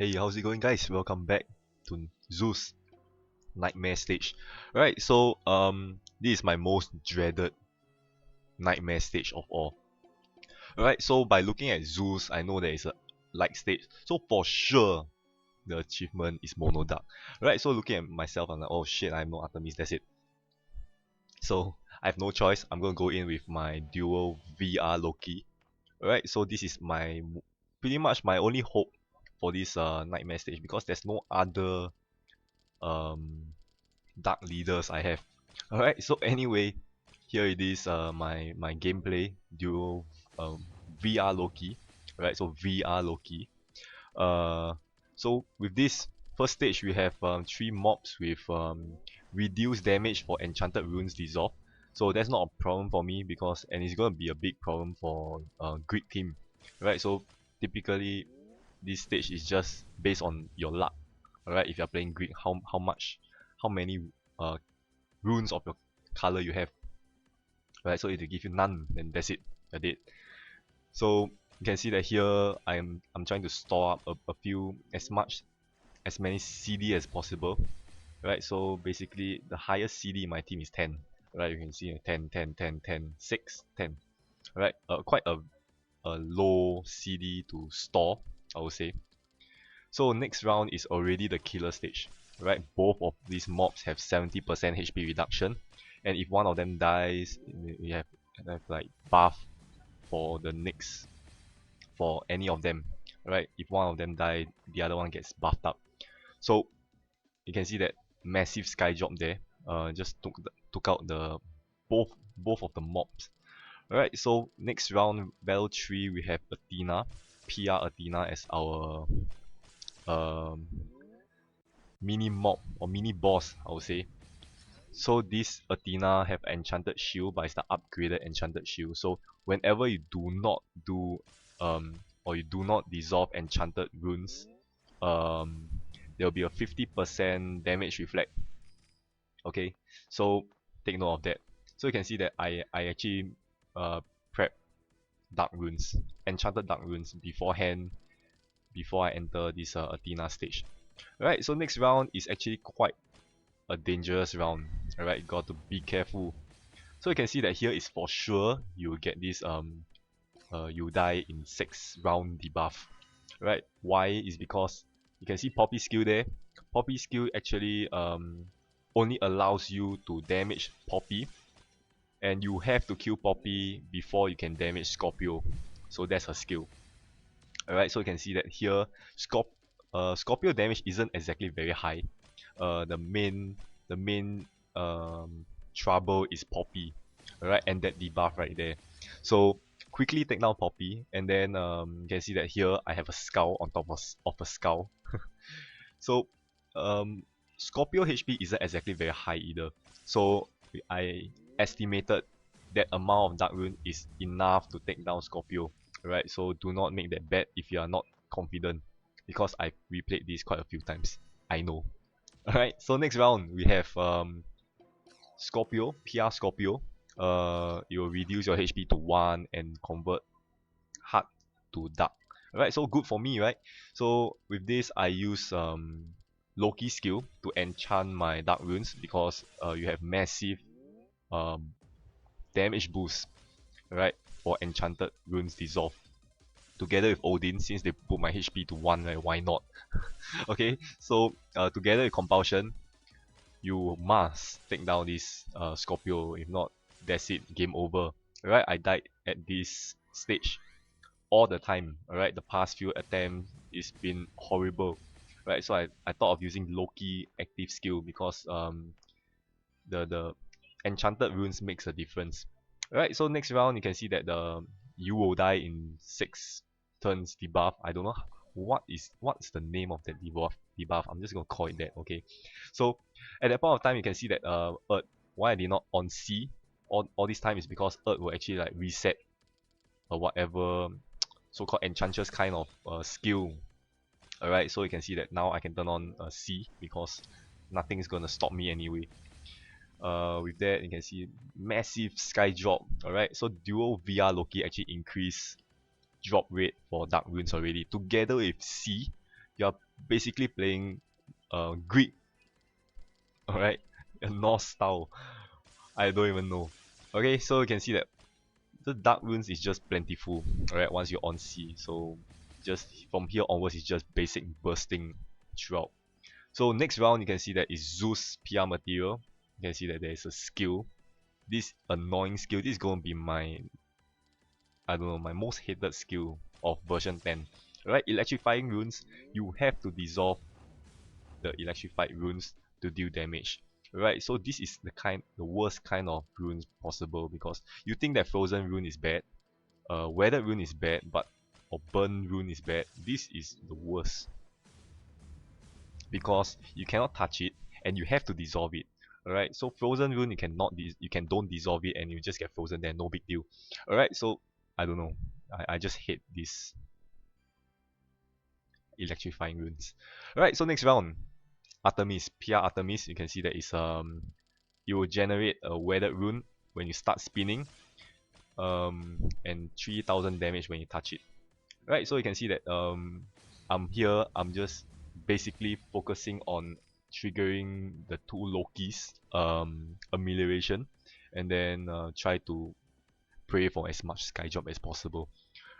Hey, how's it going, guys? Welcome back to Zeus Nightmare stage. Right, so this is my most dreaded nightmare stage of all. Alright, so by looking at Zeus, I know there is a light stage. So for sure, the achievement is Mono Dark. Right, so looking at myself, I'm like, oh shit, I have no Artemis, that's it. So I have no choice. I'm gonna go in with my dual VR Loki. Alright, so this is my pretty much my only hope for this nightmare stage because there's no other um dark leaders I have. Alright, so anyway, here it is, my gameplay dual VR Loki. Alright, so VR Loki. Uh, so with this first stage, we have three mobs with reduced damage for enchanted runes dissolve. So that's not a problem for me because and it's gonna be a big problem for Greek team. Right, so typically this stage is just based on your luck. Alright, if you're playing Greek, how many uh, runes of your color you have. Right, so if they give you none, then that's it, you're dead. So you can see that here I'm trying to store up a few as many CD as possible. Right, so basically the highest CD in my team is 10. Right, you can see 10, 10, 10, 10, 6, 10. Right, quite a low CD to store, I would say. So next round is already the killer stage. Right, both of these mobs have 70% HP reduction, and if one of them dies, we have like buff for the next for any of them. Right, if one of them die, the other one gets buffed up. So you can see that massive sky drop there. Just took out the both of the mobs. Alright, so next round, battle 3, we have Athena, PR Athena as our um, mini mob or mini boss, I would say. So this Athena have enchanted shield, but it's the upgraded enchanted shield. So whenever you do not do or you do not dissolve enchanted runes, there will be a 50% damage reflect. Okay, so take note of that. So you can see that I actually prep dark runes, enchanted dark runes beforehand before I enter this Athena stage. Alright, so next round is actually quite a dangerous round. Alright, got to be careful. So you can see that here is for sure you will get this you die in 6 round debuff. Right? Why is because you can see Poppy skill there. Poppy skill actually only allows you to damage Poppy, and you have to kill Poppy before you can damage Scorpio. So that's her skill. Alright, so you can see that here Scorpio damage isn't exactly very high. The main trouble is Poppy. Alright, and that debuff right there. So quickly take down Poppy, and then you can see that here I have a skull on top of a skull. So Scorpio HP isn't exactly very high either. So I estimated that amount of Dark Rune is enough to take down Scorpio. Right, so do not make that bet if you are not confident, because I've replayed this quite a few times. I know. Alright, so next round we have Scorpio, PR Scorpio. It will reduce your HP to 1 and convert hard to dark. Alright, so good for me, right? So with this I use Loki skill to enchant my dark runes because you have massive um, damage boost, right, for enchanted runes dissolve. Together with Odin, since they put my HP to 1, right, why not? Okay, so together with Compulsion, you must take down this Scorpio. If not, that's it, game over. Alright, I died at this stage all the time. Alright, the past few attempts, it's been horrible. Right, so I thought of using Loki active skill because the enchanted runes makes a difference. Alright, so next round you can see that you will die in 6 turns debuff. I don't know what's the name of that debuff. I'm just gonna call it that, okay? So at that point of time you can see that Earth, why I did not on C all this time is because Earth will actually like reset whatever so-called enchantress kind of skill. Alright, so you can see that now I can turn on C because nothing is gonna stop me anyway. With that you can see massive sky drop. Alright, so dual VR Loki actually increase drop rate for dark runes already. Together with C, you're basically playing Greek, alright, a Norse style. I don't even know. Okay, so you can see that the dark runes is just plentiful, alright, once you're on C. So just from here onwards, it's just basic bursting throughout. So next round, you can see that is Zeus PR material. You can see that there is a skill. This annoying skill, this is going to be my, I don't know, my most hated skill of version 10. Right, electrifying runes, you have to dissolve the electrified runes to deal damage. Right, so this is the worst kind of runes possible, because you think that frozen rune is bad, weathered rune is bad, or burn rune is bad. This is the worst, because you cannot touch it and you have to dissolve it. Alright, so frozen rune you can don't dissolve it and you just get frozen there, no big deal. Alright, so I don't know. I just hate this electrifying runes. Alright, so next round. Artemis, PR Artemis, you can see that it will generate a weathered rune when you start spinning. And 3000 damage when you touch it. Right, so you can see that I'm just basically focusing on triggering the two Lokis amelioration, and then try to pray for as much sky drop as possible.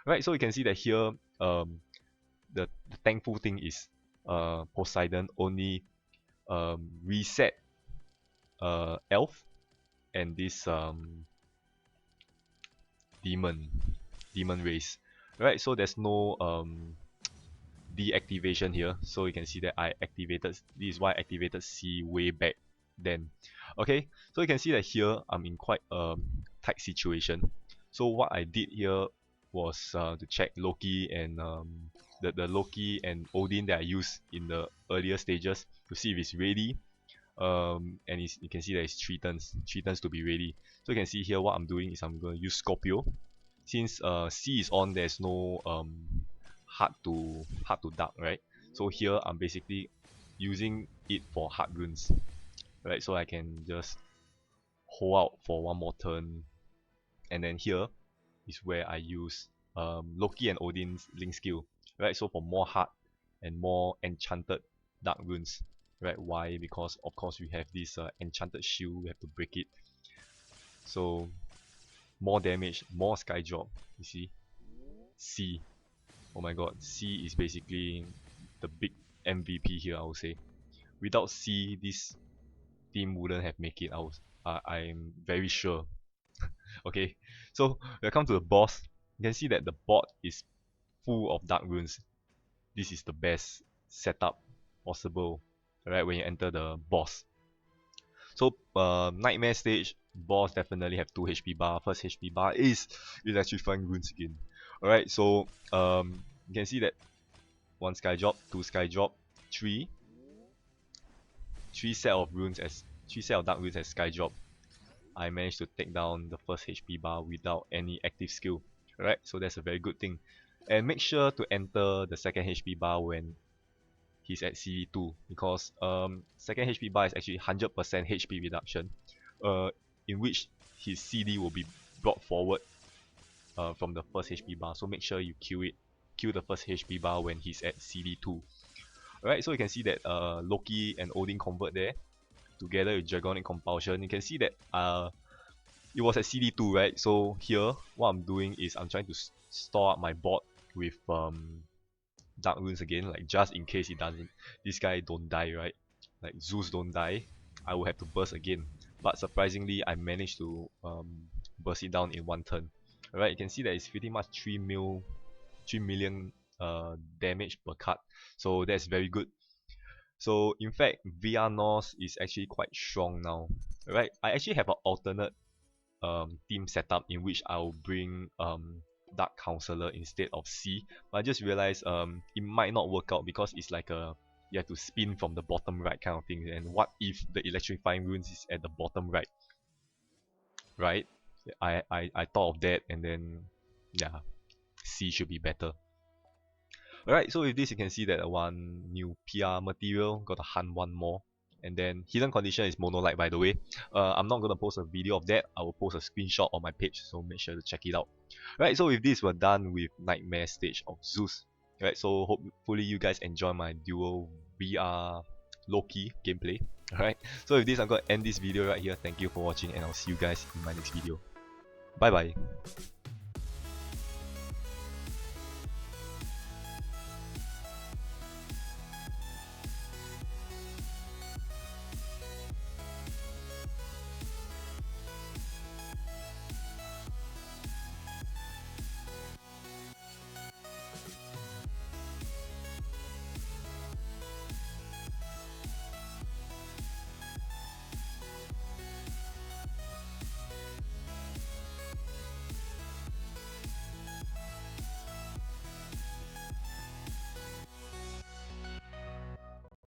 Right, so you can see that here the thankful thing is Poseidon only reset elf and this demon race. Right, so there's no deactivation here, so you can see that this is why I activated C way back then. Okay, so you can see that here I'm in quite a tight situation. So what I did here was to check Loki and the Loki and Odin that I used in the earlier stages to see if it's ready. And you can see that it's 3 turns to be ready. So you can see here what I'm doing is I'm going to use Scorpio. Since C is on, there's no hard to duck, right? So here I'm basically using it for hard runes, right? So I can just hold out for one more turn, and then here is where I use Loki and Odin's link skill, right? So for more hard and more enchanted dark runes, right? Why? Because of course we have this enchanted shield, we have to break it. So more damage, more sky drop. You see, C. Oh my god, C is basically the big MVP here, I would say. Without C, this team wouldn't have made it. I'm very sure. Okay, so we come to the boss. You can see that the board is full of dark runes. This is the best setup possible, right? When you enter the boss. So nightmare stage, boss definitely have 2 HP bar. First HP bar is electrifying runes again. Alright, so you can see that 1 sky drop, 2 sky drop, 3 set of dark runes as sky drop. I managed to take down the first HP bar without any active skill. Alright, so that's a very good thing. And make sure to enter the second HP bar when he's at CD2, because second HP bar is actually 100% HP reduction, in which his CD will be brought forward from the first HP bar. So make sure you kill the first HP bar when he's at CD2. Alright, so you can see that Loki and Odin convert there together with Dragonic Compulsion. You can see that it was at CD2, right? So here what I'm doing is I'm trying to store up my board with dark runes again, like just in case this guy don't die, right? Like Zeus don't die, I will have to burst again. But surprisingly, I managed to burst it down in 1 turn. Alright, you can see that it's pretty much 3 million damage per card, so that's very good. So in fact, VR Norse is actually quite strong now. Right, I actually have an alternate team setup in which I'll bring Dark Counselor instead of C, but I just realized it might not work out, because it's like you have to spin from the bottom right kind of thing, and what if the electrifying runes is at the bottom right? Right? I thought of that, and then yeah, C should be better. Alright, so with this you can see that one new PR material, gotta hunt 1 more. And then hidden condition is monolight, by the way. I'm not gonna post a video of that. I will post a screenshot on my page, so make sure to check it out. Right, so with this we're done with nightmare stage of Zeus. Right, so hopefully you guys enjoy my dual VR Loki gameplay. Alright, so with this I'm going to end this video right here. Thank you for watching and I'll see you guys in my next video. Bye bye.